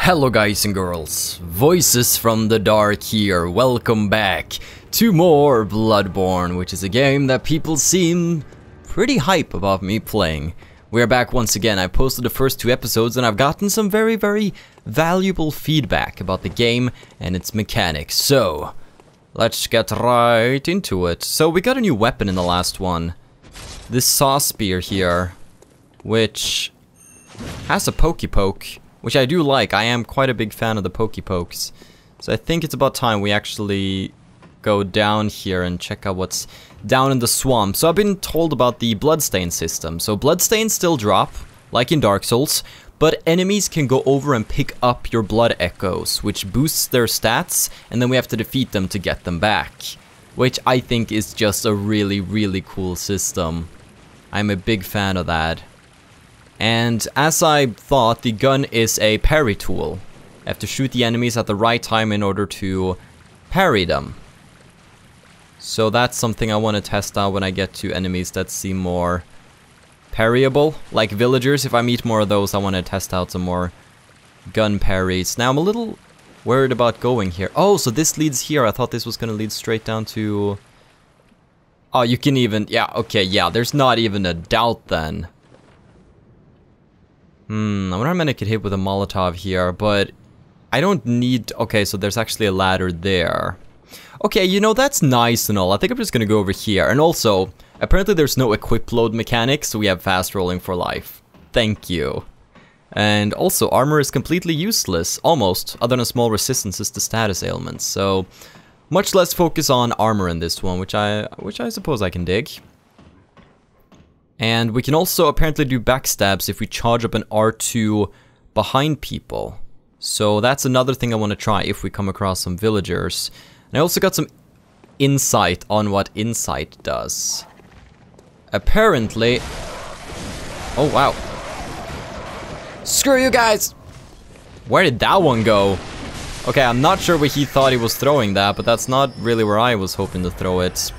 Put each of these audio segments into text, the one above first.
Hello guys and girls, Voices from the Dark here, welcome back to more Bloodborne, which is a game that people seem pretty hype about me playing. We're back once again. I posted the first 2 episodes and I've gotten some very valuable feedback about the game and its mechanics, so let's get right into it. So we got a new weapon in the last one, this saw spear here, which has a pokey poke. Which I do like. I am quite a big fan of the pokey pokes. So I think it's about time we actually go down here and check out what's down in the swamp. So I've been told about the bloodstain system. So bloodstains still drop, like in Dark Souls, but enemies can go over and pick up your blood echoes, which boosts their stats, and then we have to defeat them to get them back. Which I think is just a really cool system. I'm a big fan of that. And as I thought, the gun is a parry tool. I have to shoot the enemies at the right time in order to parry them. So that's something I want to test out when I get to enemies that seem more parryable. Like villagers, if I meet more of those, I want to test out some more gun parries. Now I'm a little worried about going here. Oh, so this leads here. I thought this was going to lead straight down to... Oh, you can even... Yeah, okay, yeah, there's not even a doubt then. I wonder how many I could hit with a Molotov here, but I don't need... Okay, so there's actually a ladder there. Okay, you know, that's nice and all. I think I'm just gonna go over here. And also, apparently there's no equip load mechanic, so we have fast rolling for life. Thank you. And also, armor is completely useless, almost, other than small resistances to status ailments. So, much less focus on armor in this one, which I suppose I can dig. And we can also apparently do backstabs if we charge up an R2 behind people. So that's another thing I want to try if we come across some villagers. And I also got some insight on what insight does. Apparently... Oh, wow. Screw you guys! Where did that one go? Okay, I'm not sure where he thought he was throwing that, but that's not really where I was hoping to throw it.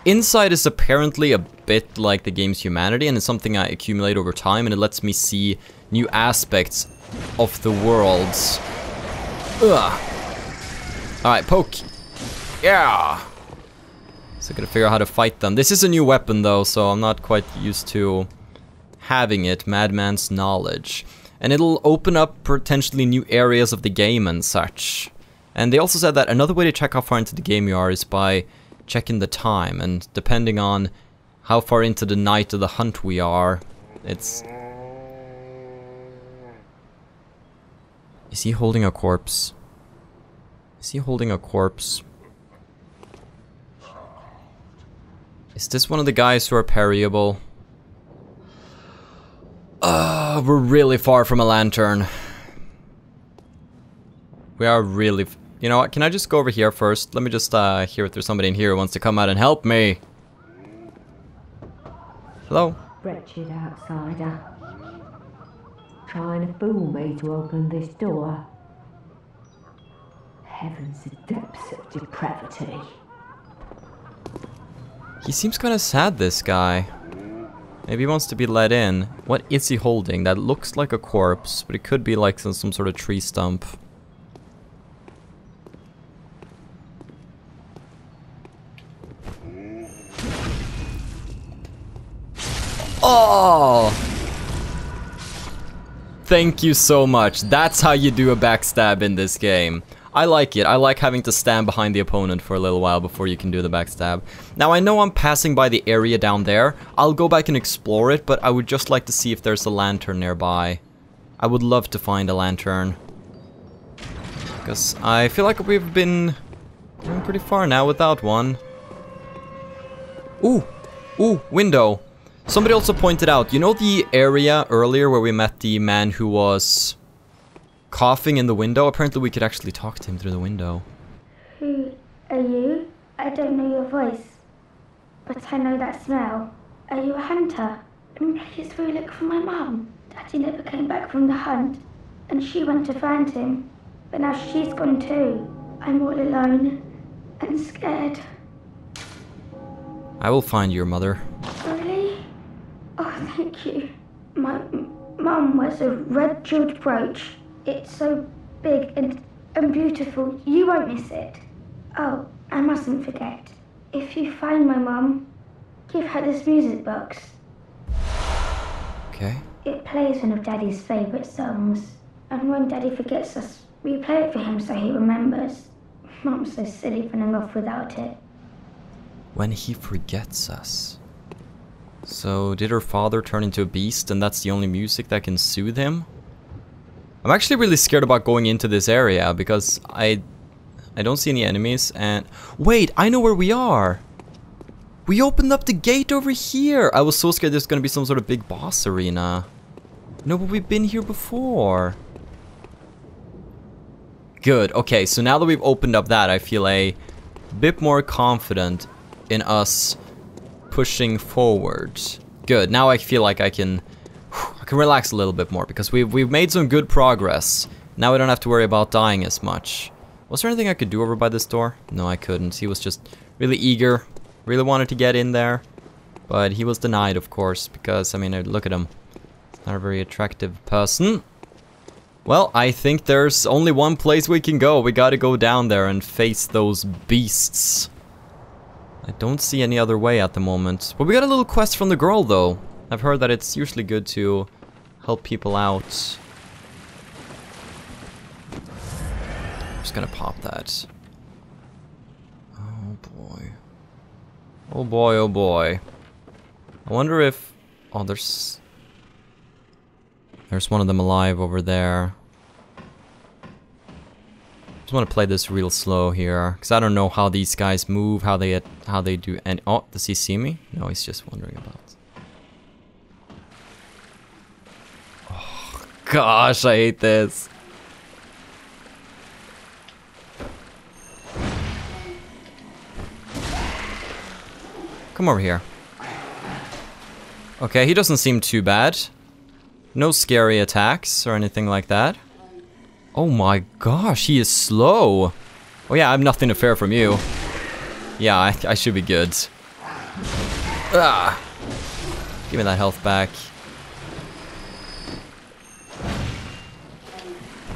Insight is apparently a bit like the game's humanity, and it's something I accumulate over time, and it lets me see new aspects of the worlds. Ugh. Alright, poke. Yeah! So I gotta figure out how to fight them. This is a new weapon though, so I'm not quite used to having it. Madman's Knowledge. And it'll open up potentially new areas of the game and such. And they also said that another way to check how far into the game you are is by checking the time, and depending on how far into the night of the hunt we are, it's... Is he holding a corpse? Is he holding a corpse? Is this one of the guys who are parryable? We're really far from a lantern. We are really... You know what, can I just go over here first? Let me just hear if there's somebody in here who wants to come out and help me. Hello? Wretched outsider. Trying to fool me to open this door. Heavens, the depths of depravity. He seems kind of sad, this guy. Maybe he wants to be let in. What is he holding? That looks like a corpse, but it could be like some sort of tree stump. Oh! Thank you so much. That's how you do a backstab in this game. I like it. I like having to stand behind the opponent for a little while before you can do the backstab. Now, I know I'm passing by the area down there. I'll go back and explore it, but I would just like to see if there's a lantern nearby. I would love to find a lantern. Because I feel like we've been going pretty far now without one. Ooh! Ooh, window. Somebody also pointed out, you know the area earlier where we met the man who was coughing in the window? Apparently we could actually talk to him through the window. Who are you? I don't know your voice, but I know that smell. Are you a hunter? Please go look for my mum. Daddy never came back from the hunt, and she went to find him, but now she's gone too. I'm all alone and scared. I will find your mother. Really? Oh, thank you. My mum wears a red jeweled brooch. It's so big and beautiful. You won't miss it. Oh, I mustn't forget. If you find my mum, give her this music box. Okay. It plays one of Daddy's favourite songs. And when Daddy forgets us, we play it for him so he remembers. Mum's so silly running off without it. When he forgets us. So, did her father turn into a beast and that's the only music that can soothe him? I'm actually really scared about going into this area because I don't see any enemies and... Wait, I know where we are! We opened up the gate over here! I was so scared there's gonna be some sort of big boss arena. No, but we've been here before. Good, okay, so now that we've opened up that, I feel a bit more confident in us pushing forward. Good, now I feel like I can relax a little bit more because we've made some good progress. Now we don't have to worry about dying as much. Was there anything I could do over by this door? No, I couldn't. He was just really eager, really wanted to get in there, but he was denied, of course, because, I mean, look at him. He's not a very attractive person. Well, I think there's only one place we can go. We gotta go down there and face those beasts. I don't see any other way at the moment. But we got a little quest from the girl, though. I've heard that it's usually good to help people out. I'm just gonna pop that. Oh boy. Oh boy, oh boy. I wonder if... Oh, there's one of them alive over there. Just want to play this real slow here, because I don't know how these guys move, how they do. And oh, does he see me? No, he's just wondering about. Oh gosh, I hate this. Come over here. Okay, he doesn't seem too bad. No scary attacks or anything like that. Oh my gosh, he is slow. Oh yeah, I have nothing to fear from you. Yeah, I should be good. Ah! Give me that health back.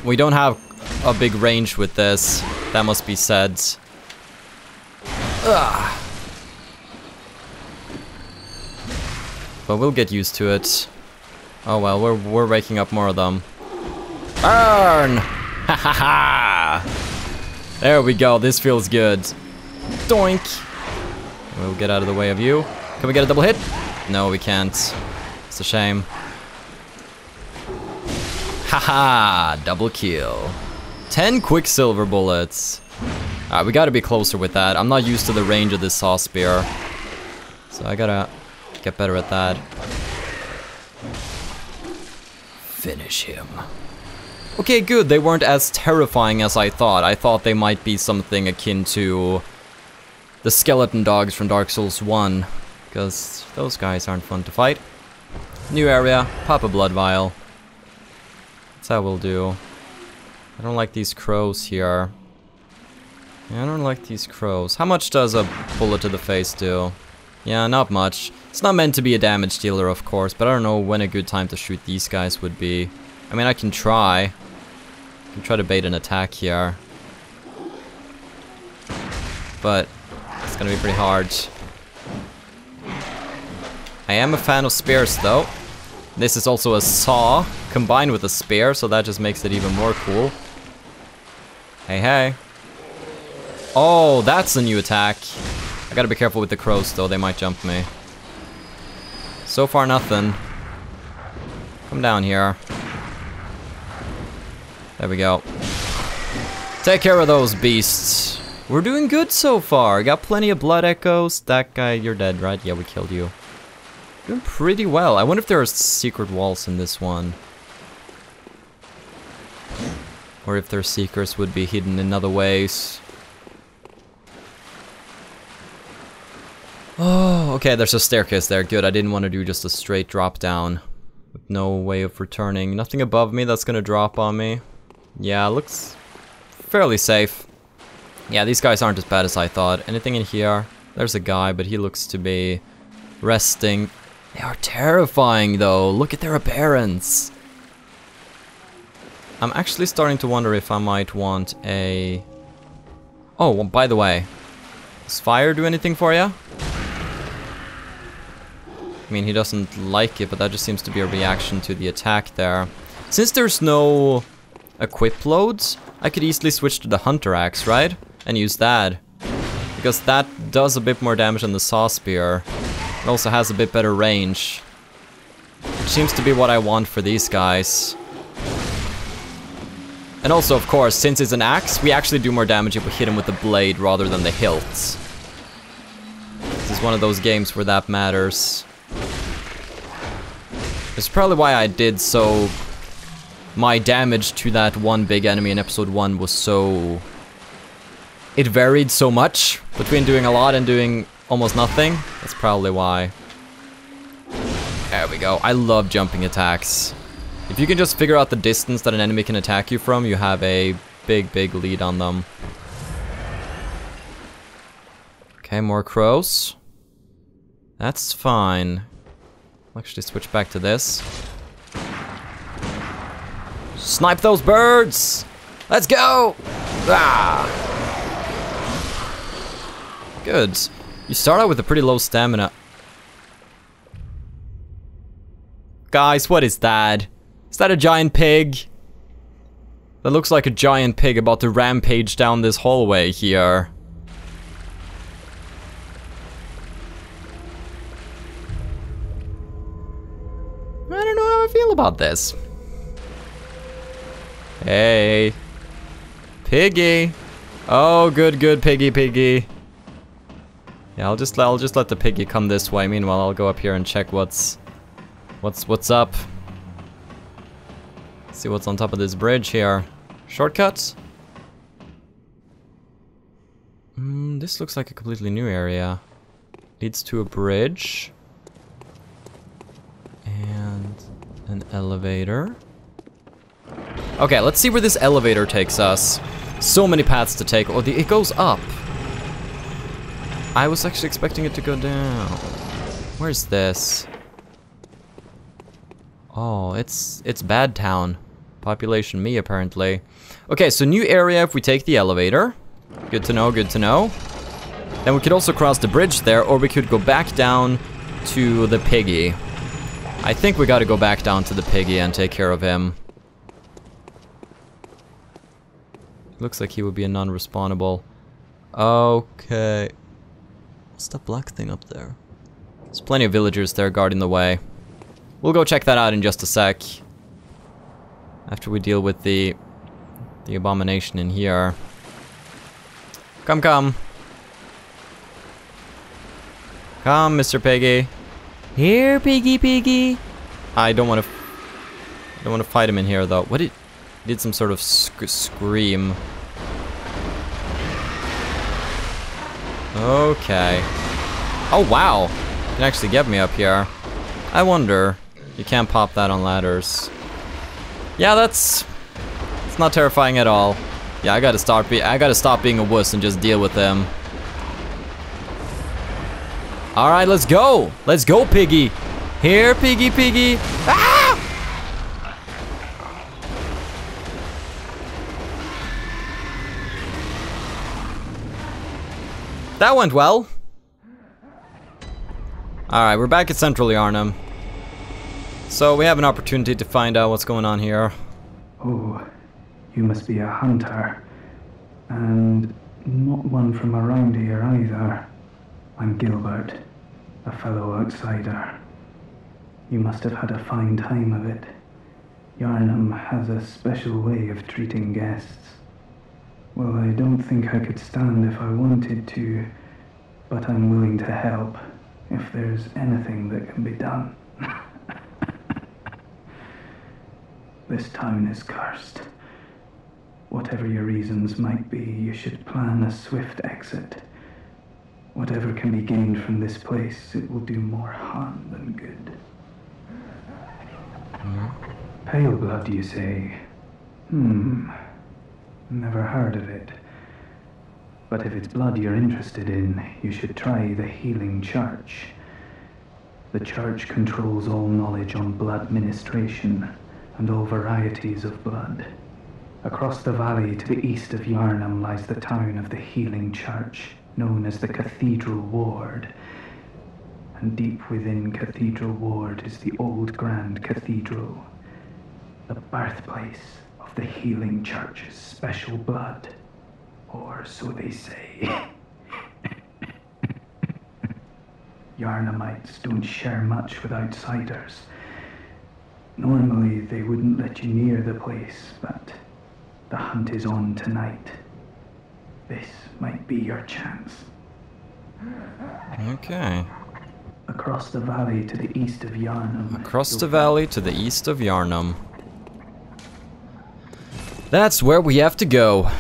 We don't have a big range with this. That must be said. Ah! But we'll get used to it. Oh well, we're waking up more of them. Burn! Ha ha ha! There we go, this feels good. Doink! We'll get out of the way of you. Can we get a double hit? No, we can't. It's a shame. Haha! Double kill. 10 quicksilver bullets. Alright, we gotta be closer with that. I'm not used to the range of this saw spear. So I gotta get better at that. Finish him. Okay, good. They weren't as terrifying as I thought. I thought they might be something akin to the skeleton dogs from Dark Souls 1. Because those guys aren't fun to fight. New area. Pop a blood vial. That's how we'll do. I don't like these crows here. Yeah, I don't like these crows. How much does a bullet to the face do? Yeah, not much. It's not meant to be a damage dealer, of course, but I don't know when a good time to shoot these guys would be. I mean, I can try. I can try to bait an attack here. But it's gonna be pretty hard. I am a fan of spears, though. This is also a saw combined with a spear, so that just makes it even more cool. Hey, hey. Oh, that's a new attack. I gotta be careful with the crows, though. They might jump me. So far, nothing. Come down here. There we go. Take care of those beasts. We're doing good so far. Got plenty of blood echoes. That guy, you're dead, right? Yeah, we killed you. Doing pretty well. I wonder if there are secret walls in this one. Or if their secrets would be hidden in other ways. Oh, okay, there's a staircase there. Good, I didn't want to do just a straight drop down. With no way of returning. Nothing above me that's gonna drop on me. Yeah, looks fairly safe. Yeah, these guys aren't as bad as I thought. Anything in here? There's a guy, but he looks to be resting. They are terrifying, though. Look at their appearance. I'm actually starting to wonder if I might want a... Oh, well, by the way, does fire do anything for you? I mean, he doesn't like it, but that just seems to be a reaction to the attack there. Since there's no equip loads, I could easily switch to the Hunter Axe, right? And use that. Because that does a bit more damage than the Saw Spear. It also has a bit better range. Which seems to be what I want for these guys. And also, of course, since it's an axe, we actually do more damage if we hit him with the blade rather than the hilts. This is one of those games where that matters. It's probably why I did so... My damage to that one big enemy in episode 1 was so... It varied so much between doing a lot and doing almost nothing. That's probably why. There we go. I love jumping attacks. If you can just figure out the distance that an enemy can attack you from, you have a big lead on them. Okay, more crows. That's fine. I'll actually switch back to this. Snipe those birds! Let's go! Ah! Good. You start out with a pretty low stamina. Guys, what is that? Is that a giant pig? That looks like a giant pig about to rampage down this hallway here. I don't know how I feel about this. Hey. Piggy. Oh, good, piggy. Yeah, I'll just let the piggy come this way. Meanwhile, I'll go up here and check what's up. See what's on top of this bridge here. Shortcuts? This looks like a completely new area. Leads to a bridge. And an elevator. Okay, let's see where this elevator takes us. So many paths to take. Oh, it goes up. I was actually expecting it to go down. Where's this? Oh, it's Bad Town. Population me, apparently. Okay, so new area if we take the elevator. Good to know, good to know. Then we could also cross the bridge there, or we could go back down to the piggy. I think we gotta go back down to the piggy and take care of him. Looks like he would be a non-respawnable. Okay. What's that black thing up there? There's plenty of villagers there guarding the way. We'll go check that out in just a sec. After we deal with the abomination in here. Come. Come, Mr. Piggy. Here, piggy. I don't want to fight him in here though. What did some sort of scream. Okay. Oh wow. You can actually get me up here. I wonder. You can't pop that on ladders. Yeah, it's not terrifying at all. Yeah, I gotta stop being a wuss and just deal with them. Alright, let's go! Let's go, piggy! Here, piggy! Ah! That went well. Alright, we're back at Central Yharnam. So we have an opportunity to find out what's going on here. Oh, you must be a hunter. And not one from around here either. I'm Gilbert, a fellow outsider. You must have had a fine time of it. Yharnam has a special way of treating guests. Well, I don't think I could stand if I wanted to, but I'm willing to help if there's anything that can be done. This town is cursed. Whatever your reasons might be, you should plan a swift exit. Whatever can be gained from this place, it will do more harm than good. Pale blood, you say? Never heard of it. But if it's blood you're interested in, you should try the Healing Church. The church controls all knowledge on blood ministration and all varieties of blood. Across the valley to the east of Yharnam lies the town of the Healing Church, known as the Cathedral Ward. And deep within Cathedral Ward is the old Grand Cathedral, the birthplace of the Healing Church's special blood, or so they say. Yharnamites don't share much with outsiders. Normally they wouldn't let you near the place, but the hunt is on tonight. This might be your chance. Okay. Across the valley to the east of Yharnam. Across the valley to the east of Yharnam. That's where we have to go.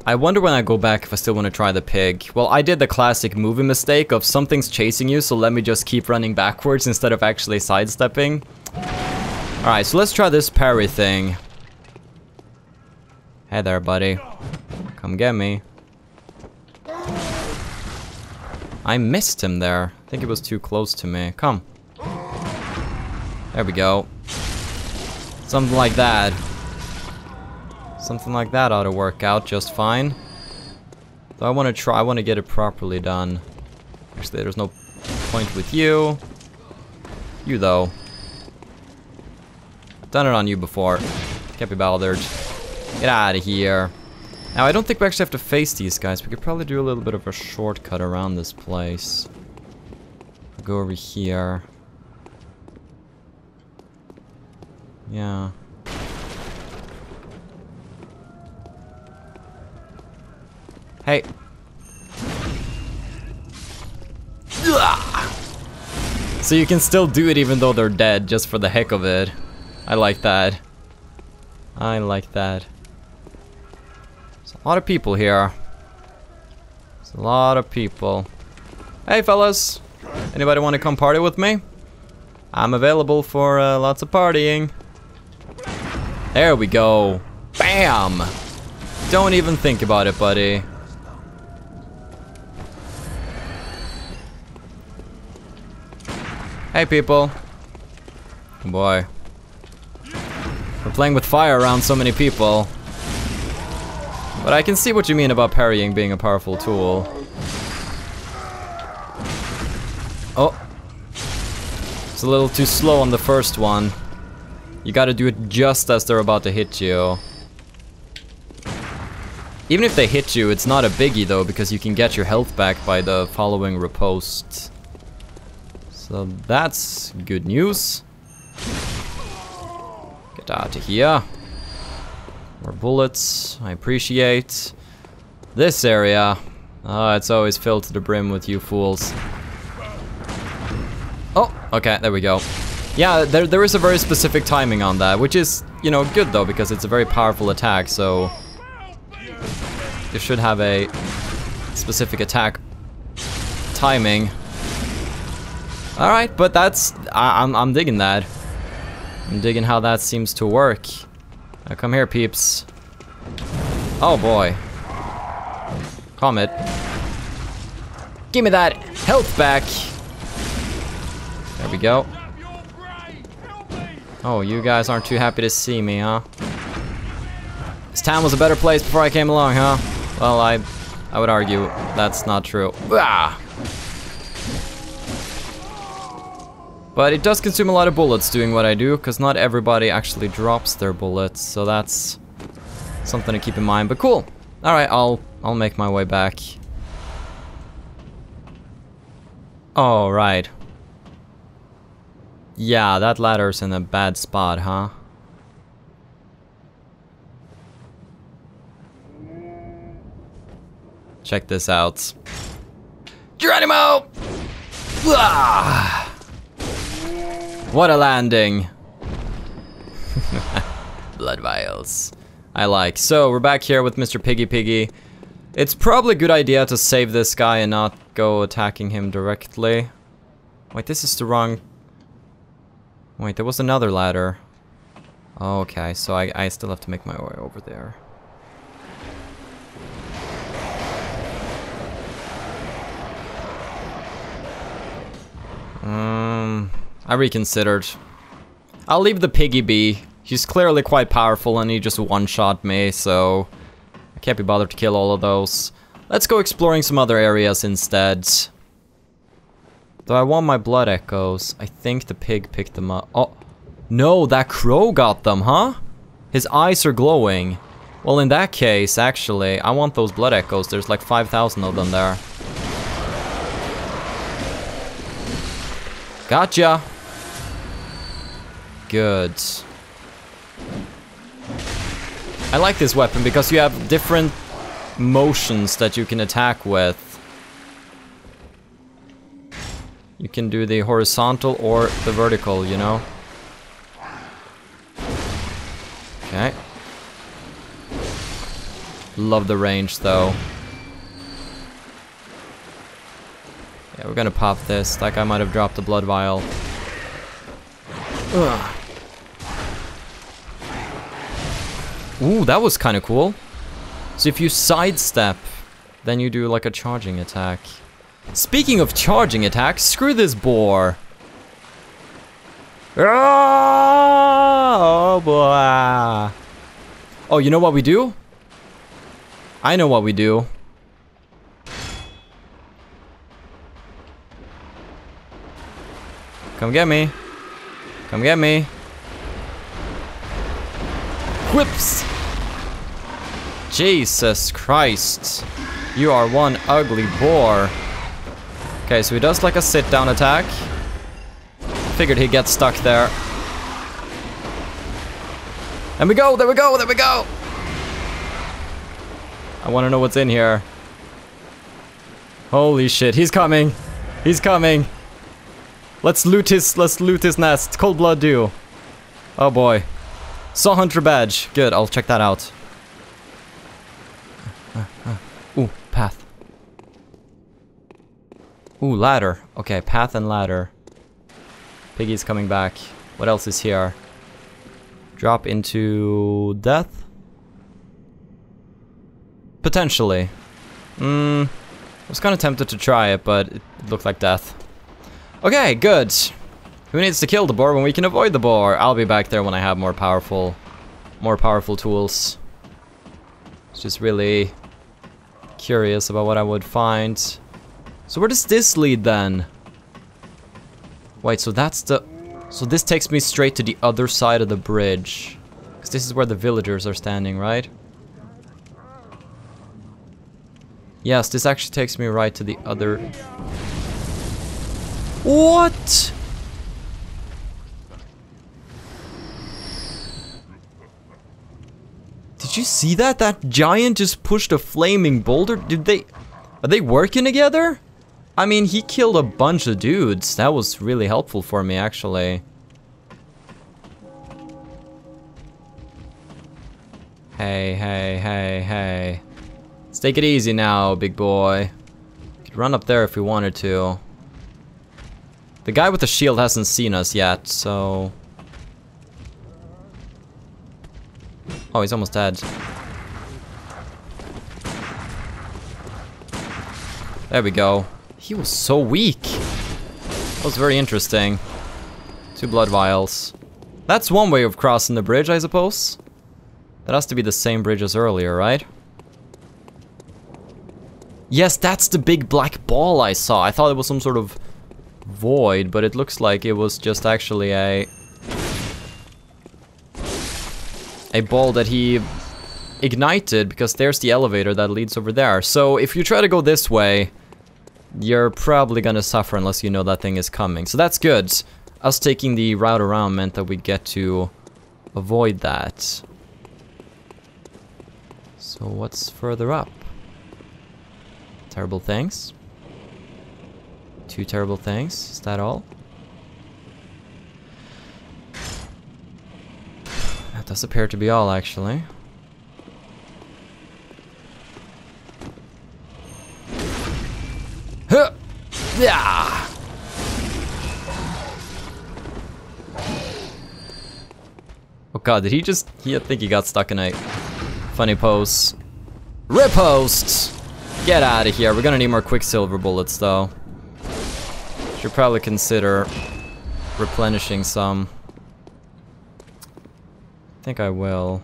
I wonder when I go back if I still want to try the pig. Well, I did the classic movie mistake of something's chasing you, so let me just keep running backwards instead of actually sidestepping. Alright, so let's try this parry thing. Hey there, buddy. Come get me. I missed him there. I think it was too close to me. Come. There we go. Something like that. Something like that ought to work out just fine. So I want to get it properly done. Actually, there's no point with you. You, though. Done it on you before. Can't be bothered. Get out of here. Now, I don't think we actually have to face these guys. We could probably do a little bit of a shortcut around this place. Go over here. Yeah. Hey. So you can still do it even though they're dead, just for the heck of it. I like that. I like that. There's a lot of people here. There's a lot of people. Hey fellas, anybody want to come party with me? I'm available for lots of partying. There we go. Bam! Don't even think about it, buddy. Hey people. Oh boy. We're playing with fire around so many people. But I can see what you mean about parrying being a powerful tool. Oh. It's a little too slow on the first one. You gotta do it just as they're about to hit you. Even if they hit you, it's not a biggie though, because you can get your health back by the following riposte. So that's good news. Get out of here. More bullets, I appreciate. This area, it's always filled to the brim with you fools. Oh, okay, there we go. Yeah, there is a very specific timing on that, which is, you know, good though, because it's a very powerful attack, so you should have a specific attack timing. Alright, but that's... I'm digging that. I'm digging how that seems to work. Now come here, peeps. Oh boy. Comet. Give me that health back. There we go. Oh, you guys aren't too happy to see me, huh? This town was a better place before I came along, huh? Well, I would argue that's not true. Ah! But it does consume a lot of bullets doing what I do, because not everybody actually drops their bullets, so that's something to keep in mind. But cool. Alright, I'll make my way back. Alright. Yeah, that ladder's in a bad spot, huh? Check this out. Geronimo! Ah! What a landing. Blood vials. I like. So, we're back here with Mr. Piggy. It's probably a good idea to save this guy and not go attacking him directly. Wait, this is the wrong... Wait, there was another ladder. Oh, okay, so I still have to make my way over there. I reconsidered. I'll leave the piggy be. He's clearly quite powerful and he just one-shot me, so I can't be bothered to kill all of those. Let's go exploring some other areas instead. Though I want my blood echoes. I think the pig picked them up. Oh, no, that crow got them, huh? His eyes are glowing. Well, in that case, actually, I want those blood echoes. There's like 5,000 of them there. Gotcha. Good. I like this weapon because you have different motions that you can attack with. You can do the horizontal or the vertical, you know? Okay. Love the range, though. Yeah, we're gonna pop this. That guy might have dropped a blood vial. Ugh. Ooh, that was kind of cool. So if you sidestep, then you do like a charging attack. Speaking of charging attacks, screw this boar. Oh boy. Oh, you know what we do? I know what we do. Come get me. Come get me. Whips! Jesus Christ. You are one ugly boar. Okay, so he does like a sit-down attack. Figured he'd get stuck there. And we go, there we go, there we go! I want to know what's in here. Holy shit, he's coming. He's coming. Let's loot his nest. Cold blood do. Oh boy. Saw hunter badge. Good, I'll check that out. Ooh, path. Ooh, ladder. Okay, path and ladder. Piggy's coming back. What else is here? Drop into death? Potentially. I was kind of tempted to try it, but it looked like death. Okay, good. Who needs to kill the boar when we can avoid the boar? I'll be back there when I have more powerful tools. Just really curious about what I would find. So where does this lead then? Wait, so that's the... So this takes me straight to the other side of the bridge. Because this is where the villagers are standing, right? Yes, this actually takes me right to the other... What? Did you see that? That giant just pushed a flaming boulder? Are they working together? I mean, he killed a bunch of dudes. That was really helpful for me, actually. Hey. Let's take it easy now, big boy. Could run up there if we wanted to. The guy with the shield hasn't seen us yet, so... Oh, he's almost dead. There we go. He was so weak. That was very interesting. 2 blood vials. That's one way of crossing the bridge, I suppose. That has to be the same bridge as earlier, right? Yes, that's the big black ball I saw. I thought it was some sort of void, but it looks like it was just actually a ball that he ignited, because there's the elevator that leads over there. So if you try to go this way, you're probably gonna suffer unless you know that thing is coming. So that's good. Us taking the route around meant that we get to avoid that. So what's further up? Terrible things. 2 terrible things. Is that all? That does appear to be all, actually. Huh! Yeah! Oh god, did he just... I think he got stuck in a funny pose. Riposte! Get out of here. We're gonna need more Quicksilver bullets, though. Should probably consider replenishing some. think I will.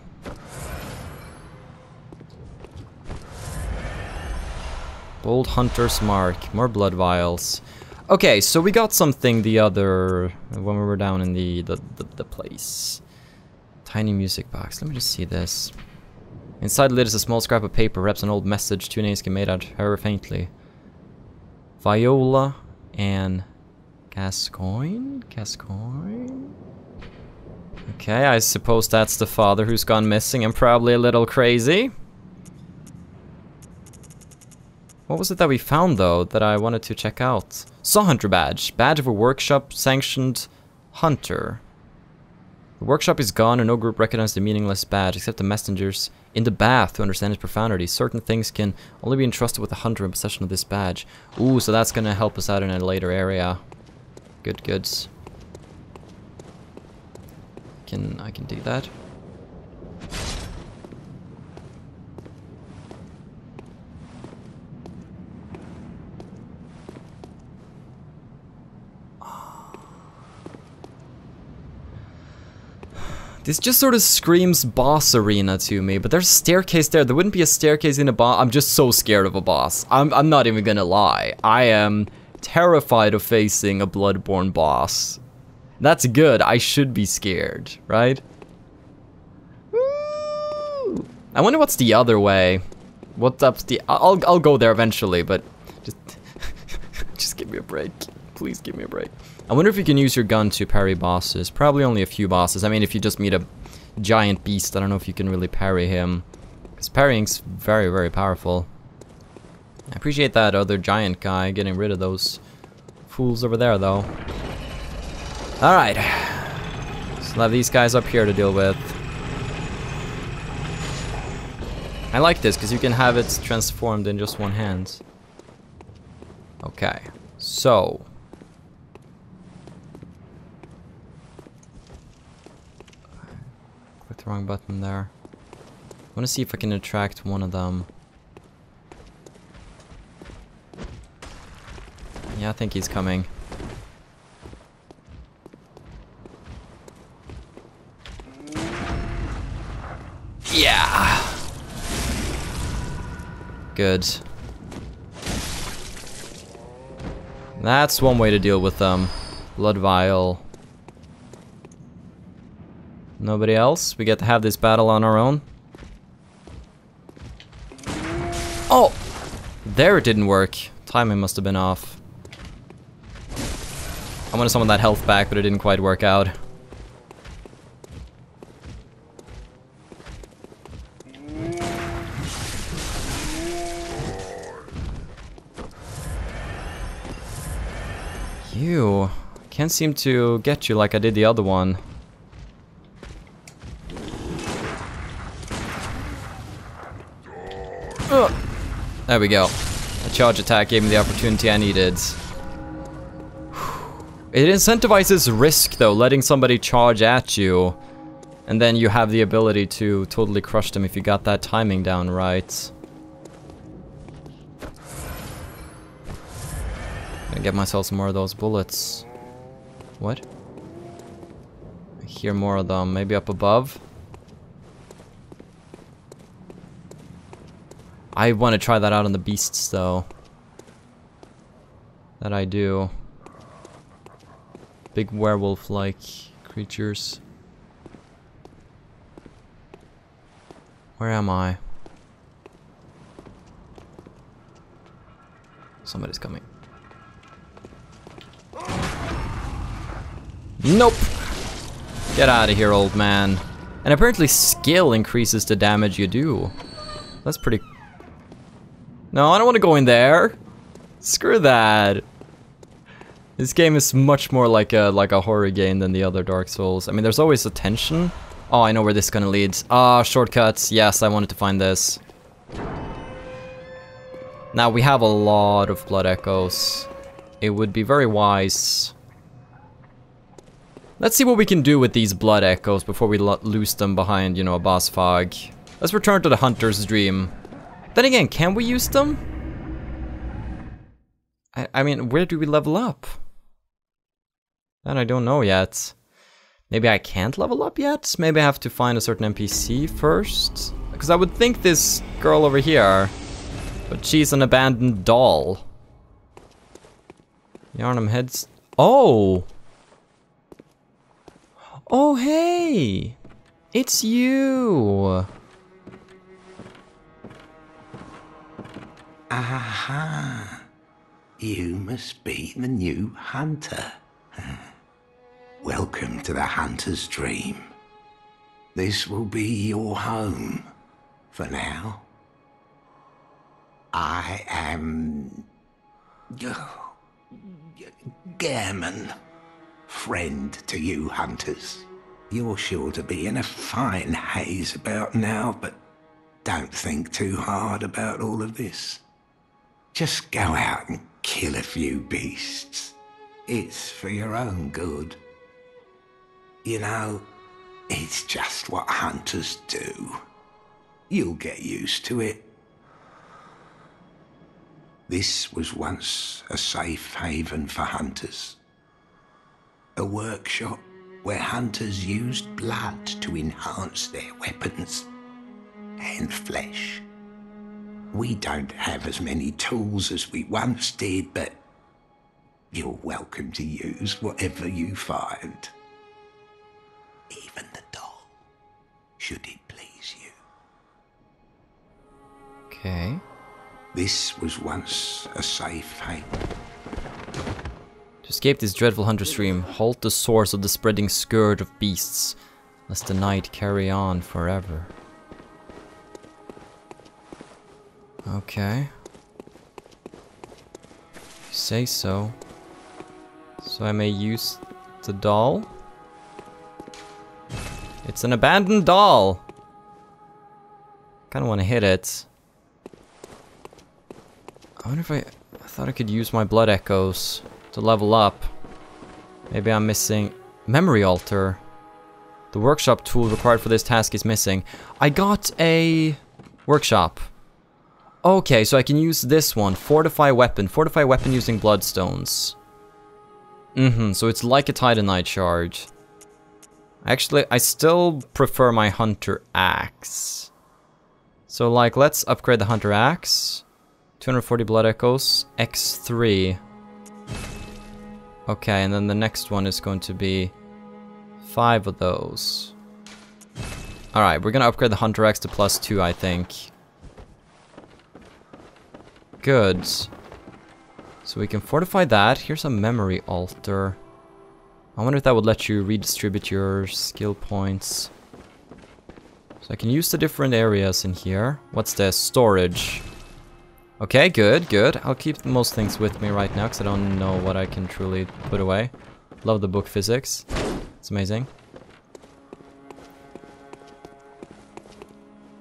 Bold Hunter's Mark. More blood vials. Okay, so we got something the other... when we were down in the place. Tiny music box. Let me just see this. Inside the lid is a small scrap of paper. Perhaps an old message. Two names can made out very faintly. Viola and... Gascoigne? Gascoigne? Okay, I suppose that's the father who's gone missing and probably a little crazy. What was it that we found, though, that I wanted to check out? Saw Hunter badge. Badge of a workshop-sanctioned hunter. The workshop is gone and no group recognized the meaningless badge, except the messengers in the bath to understand its profoundity. Certain things can only be entrusted with a hunter in possession of this badge. Ooh, so that's gonna help us out in a later area. Good goods. I can do that. This just sort of screams boss arena to me, but there's a staircase there. There wouldn't be a staircase in a boss. I'm just so scared of a boss. I'm not even gonna lie. I am terrified of facing a Bloodborne boss. That's good. I should be scared, right? Woo! I wonder what's the other way. What's up the... I'll go there eventually, but just just give me a break. Please give me a break. I wonder if you can use your gun to parry bosses. Probably only a few bosses. I mean, if you just meet a giant beast, I don't know if you can really parry him. Because parrying's very, very powerful. I appreciate that other giant guy getting rid of those fools over there, though. Alright. So I'll have these guys up here to deal with. I like this, because you can have it transformed in just one hand. Okay. So... click the wrong button there. I want to see if I can attract one of them. Yeah, I think he's coming. Yeah! Good. That's one way to deal with them. Blood vial. Nobody else? We get to have this battle on our own? Oh! There it didn't work. Timing must have been off. I wanted some of that health back, but it didn't quite work out. You can't seem to get you like I did the other one. There we go. A charge attack gave me the opportunity I needed. It incentivizes risk, though, letting somebody charge at you. And then you have the ability to totally crush them if you got that timing down right. Gonna get myself some more of those bullets. What? I hear more of them. Maybe up above? I want to try that out on the beasts, though. That I do. Big werewolf-like creatures. Where am I? Somebody's coming. Nope! Get out of here, old man. And apparently skill increases the damage you do. That's pretty... No, I don't want to go in there. Screw that. This game is much more like a horror game than the other Dark Souls. I mean, there's always a tension. Oh, I know where this is gonna lead. Ah, shortcuts. Yes, I wanted to find this. Now, we have a lot of blood echoes. It would be very wise. Let's see what we can do with these blood echoes before we lose them behind, you know, a boss fog. Let's return to the hunter's dream. Then again, can we use them? I mean, where do we level up? That I don't know yet. Maybe I can't level up yet? Maybe I have to find a certain NPC first? Because I would think this girl over here, but she's an abandoned doll. Yharnam heads... Oh! Oh, hey! It's you! Aha! You must be the new hunter. Welcome to the hunter's dream. This will be your home for now. I am... Gammon. Friend to you hunters. You're sure to be in a fine haze about now, but don't think too hard about all of this. Just go out and kill a few beasts. It's for your own good. You know, it's just what hunters do. You'll get used to it. This was once a safe haven for hunters. A workshop where hunters used blood to enhance their weapons and flesh. We don't have as many tools as we once did, but you're welcome to use whatever you find. Even the doll, should it please you. Okay. This was once a safe haven. To escape this dreadful hunter's dream, halt the source of the spreading scourge of beasts, lest the night carry on forever. Okay. You say so. So I may use the doll? It's an abandoned doll! Kinda wanna hit it. I wonder if I thought I could use my blood echoes to level up. Maybe I'm missing... Memory altar. The workshop tool required for this task is missing. I got a... workshop. Okay, so I can use this one. Fortify weapon. Fortify weapon using bloodstones. So it's like a titanite charge. Actually, I still prefer my hunter axe. So like, let's upgrade the hunter axe. 240 blood echoes. X3. Okay, and then the next one is going to be 5 of those. Alright, we're gonna upgrade the hunter axe to +2, I think. Good. So we can fortify that. Here's a memory altar. I wonder if that would let you redistribute your skill points. So I can use the different areas in here. What's this? Storage. Okay, good, good. I'll keep most things with me right now because I don't know what I can truly put away. Love the book physics. It's amazing.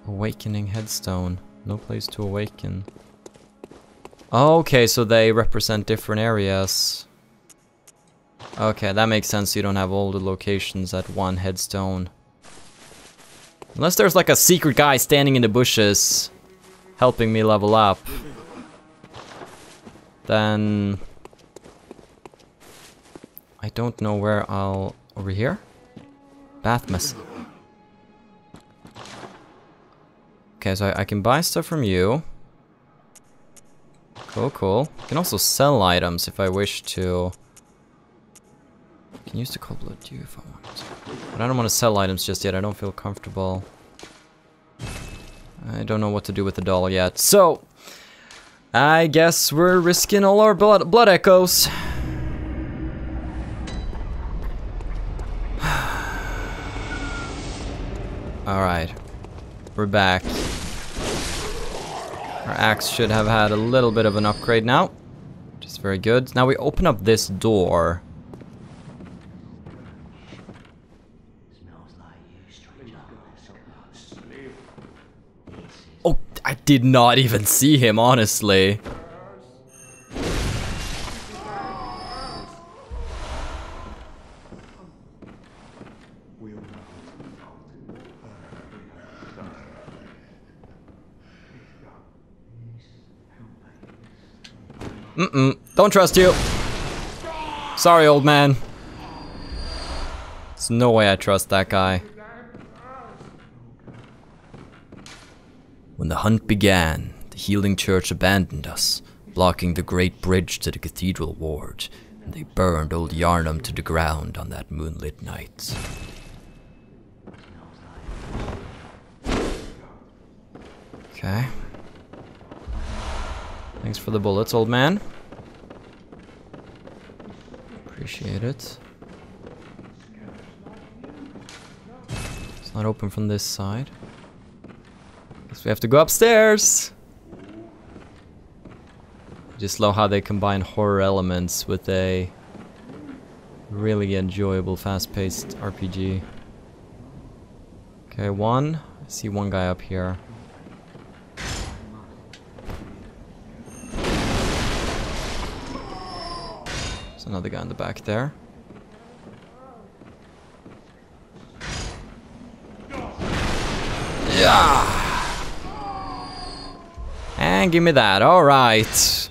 Awakening headstone. No place to awaken. Okay, so they represent different areas. Okay, that makes sense. You don't have all the locations at one headstone. Unless there's like a secret guy standing in the bushes helping me level up. Then... I don't know where I'll... Over here? Bath mess. Okay, so I can buy stuff from you. Cool, cool. I can also sell items if I wish to. I can use the cold blood dew if I want to. But I don't want to sell items just yet. I don't feel comfortable. I don't know what to do with the doll yet. So, I guess we're risking all our blood echoes. Alright. We're back. Our axe should have had a little bit of an upgrade now. Which is very good. Now we open up this door. Oh, I did not even see him, honestly. Don't trust you. Sorry, old man. There's no way I trust that guy. When the hunt began, the healing church abandoned us, blocking the great bridge to the cathedral ward, and they burned old Yharnam to the ground on that moonlit night. Okay. Thanks for the bullets, old man. Appreciate it. It's not open from this side. Guess we have to go upstairs. Just love how they combine horror elements with a really enjoyable, fast-paced RPG. Okay, I see one guy up here. There's another guy in the back there. Yeah! And give me that, alright.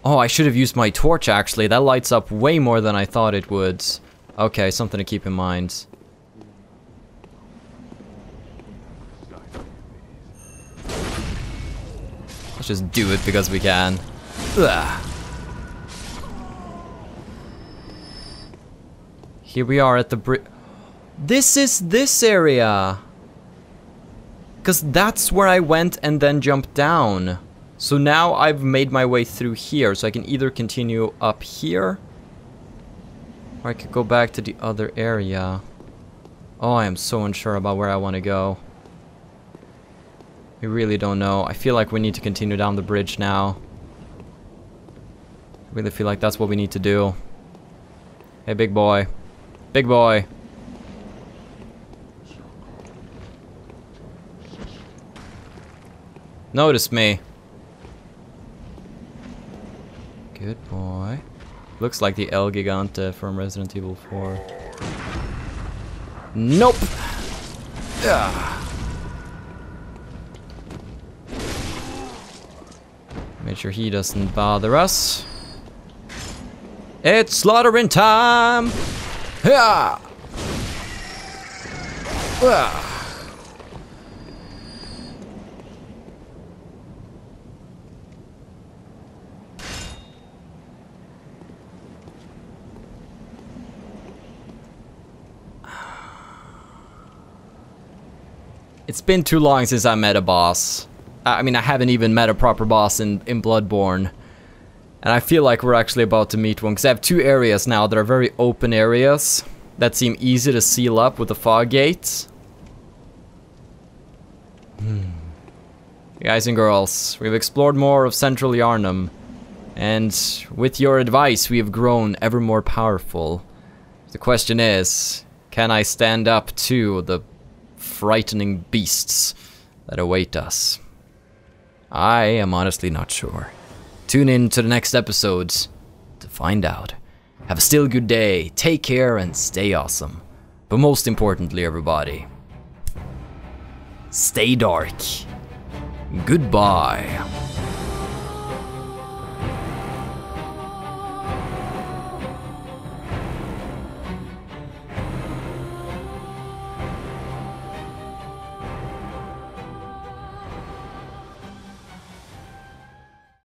Oh, I should have used my torch actually. That lights up way more than I thought it would. Okay, something to keep in mind. Let's just do it because we can. Ugh. Here we are at the bridge. This is this area. Because that's where I went and then jumped down. So now I've made my way through here, so I can either continue up here, or I could go back to the other area. Oh, I am so unsure about where I want to go. We really don't know. I feel like we need to continue down the bridge now. I really feel like that's what we need to do. Hey, big boy. Big boy. Notice me. Good boy. Looks like the El Gigante from Resident Evil 4. Nope! Ugh. Make sure he doesn't bother us. It's slaughtering time! Yeah! It's been too long since I met a boss. I mean, I haven't even met a proper boss in Bloodborne. And I feel like we're actually about to meet one, because I have two areas now that are very open areas that seem easy to seal up with the fog gates. Guys and girls, we've explored more of Central Yharnam, and with your advice, we have grown ever more powerful. The question is, can I stand up to the frightening beasts that await us? I am honestly not sure. Tune in to the next episodes to find out. Have a still good day, take care, and stay awesome. But most importantly, everybody, stay dark. Goodbye.